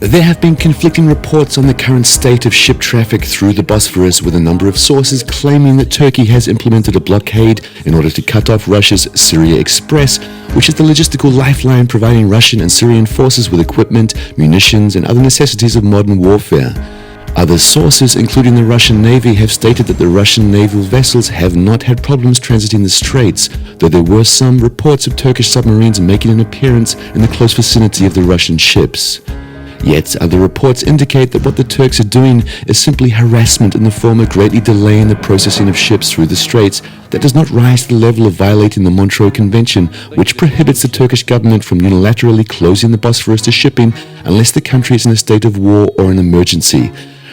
There have been conflicting reports on the current state of ship traffic through the Bosphorus, with a number of sources claiming that Turkey has implemented a blockade in order to cut off Russia's Syria Express, which is the logistical lifeline providing Russian and Syrian forces with equipment, munitions, and other necessities of modern warfare. Other sources, including the Russian Navy, have stated that the Russian naval vessels have not had problems transiting the straits, though there were some reports of Turkish submarines making an appearance in the close vicinity of the Russian ships. Yet other reports indicate that what the Turks are doing is simply harassment in the form of greatly delaying the processing of ships through the straits that does not rise to the level of violating the Montreux Convention, which prohibits the Turkish government from unilaterally closing the Bosphorus to shipping unless the country is in a state of war or an emergency.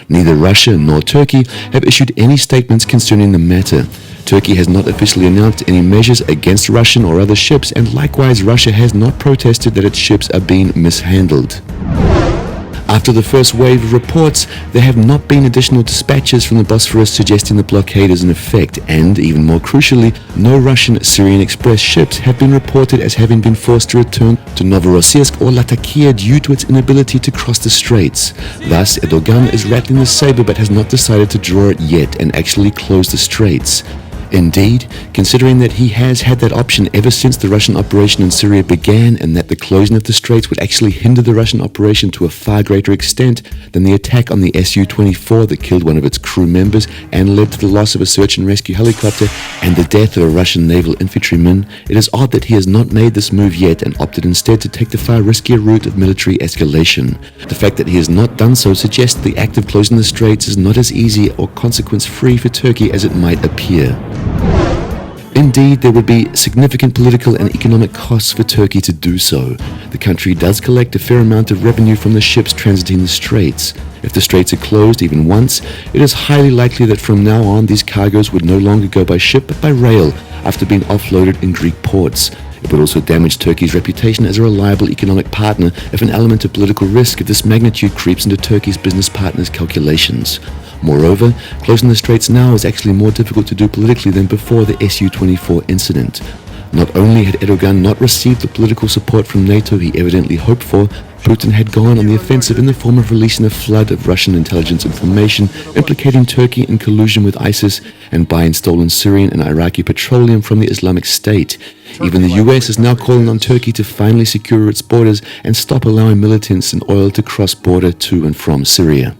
Neither Russia nor Turkey have issued any statements concerning the matter. Turkey has not officially announced any measures against Russian or other ships, and likewise Russia has not protested that its ships are being mishandled. After the first wave of reports, there have not been additional dispatches from the Bosphorus suggesting the blockade is in effect, and, even more crucially, no Russian Syrian Express ships have been reported as having been forced to return to Novorossiysk or Latakia due to its inability to cross the straits. Thus, Erdogan is rattling the saber but has not decided to draw it yet and actually close the straits. Indeed, considering that he has had that option ever since the Russian operation in Syria began, and that the closing of the straits would actually hinder the Russian operation to a far greater extent than the attack on the Su-24 that killed one of its crew members and led to the loss of a search and rescue helicopter and the death of a Russian naval infantryman, it is odd that he has not made this move yet and opted instead to take the far riskier route of military escalation. The fact that he has not done so suggests the act of closing the straits is not as easy or consequence-free for Turkey as it might appear. Indeed, there would be significant political and economic costs for Turkey to do so. The country does collect a fair amount of revenue from the ships transiting the straits. If the straits are closed even once, it is highly likely that from now on these cargoes would no longer go by ship but by rail after being offloaded in Greek ports. It would also damage Turkey's reputation as a reliable economic partner if an element of political risk of this magnitude creeps into Turkey's business partners' calculations. Moreover, closing the straits now is actually more difficult to do politically than before the Su-24 incident. Not only had Erdogan not received the political support from NATO he evidently hoped for, Putin had gone on the offensive in the form of releasing a flood of Russian intelligence information implicating Turkey in collusion with ISIS and buying stolen Syrian and Iraqi petroleum from the Islamic State. Even the US is now calling on Turkey to finally secure its borders and stop allowing militants and oil to cross border to and from Syria.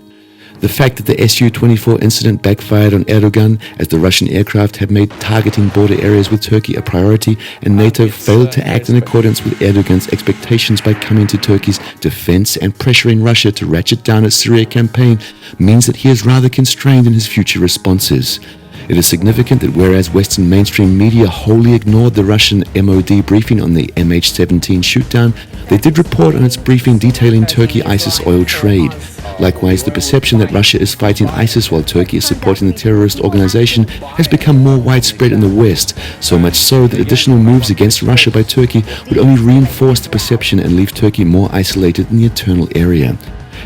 The fact that the Su-24 incident backfired on Erdogan, as the Russian aircraft had made targeting border areas with Turkey a priority, and NATO failed to act in accordance with Erdogan's expectations by coming to Turkey's defense and pressuring Russia to ratchet down its Syria campaign, means that he is rather constrained in his future responses. It is significant that whereas Western mainstream media wholly ignored the Russian MOD briefing on the MH17 shootdown, they did report on its briefing detailing Turkey-ISIS oil trade. Likewise, the perception that Russia is fighting ISIS while Turkey is supporting the terrorist organization has become more widespread in the West, so much so that additional moves against Russia by Turkey would only reinforce the perception and leave Turkey more isolated in the internal area.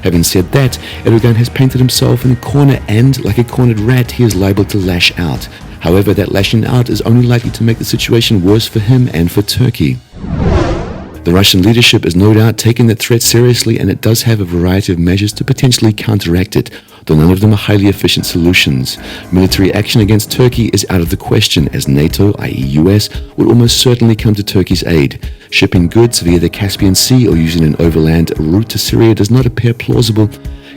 Having said that, Erdogan has painted himself in a corner and, like a cornered rat, he is liable to lash out. However, that lashing out is only likely to make the situation worse for him and for Turkey. The Russian leadership is no doubt taking the threat seriously, and it does have a variety of measures to potentially counteract it, though none of them are highly efficient solutions. Military action against Turkey is out of the question, as NATO, i.e. US, will almost certainly come to Turkey's aid. Shipping goods via the Caspian Sea or using an overland route to Syria does not appear plausible,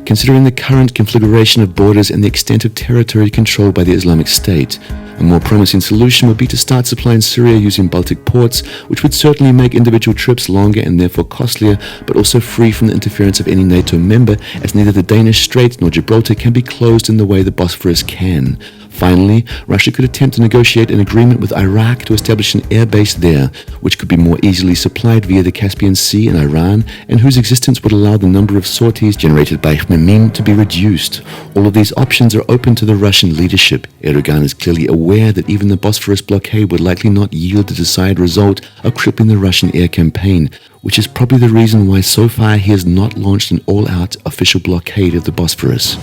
considering the current configuration of borders and the extent of territory controlled by the Islamic State. A more promising solution would be to start supplying Syria using Baltic ports, which would certainly make individual trips longer and therefore costlier, but also free from the interference of any NATO member, as neither the Danish Strait nor Gibraltar can be closed in the way the Bosphorus can. Finally, Russia could attempt to negotiate an agreement with Iraq to establish an air base there, which could be more easily supplied via the Caspian Sea and Iran, and whose existence would allow the number of sorties generated by Khmeimim to be reduced. All of these options are open to the Russian leadership. Erdogan is clearly aware that even the Bosphorus blockade would likely not yield the desired result of crippling the Russian air campaign, which is probably the reason why so far he has not launched an all-out official blockade of the Bosphorus.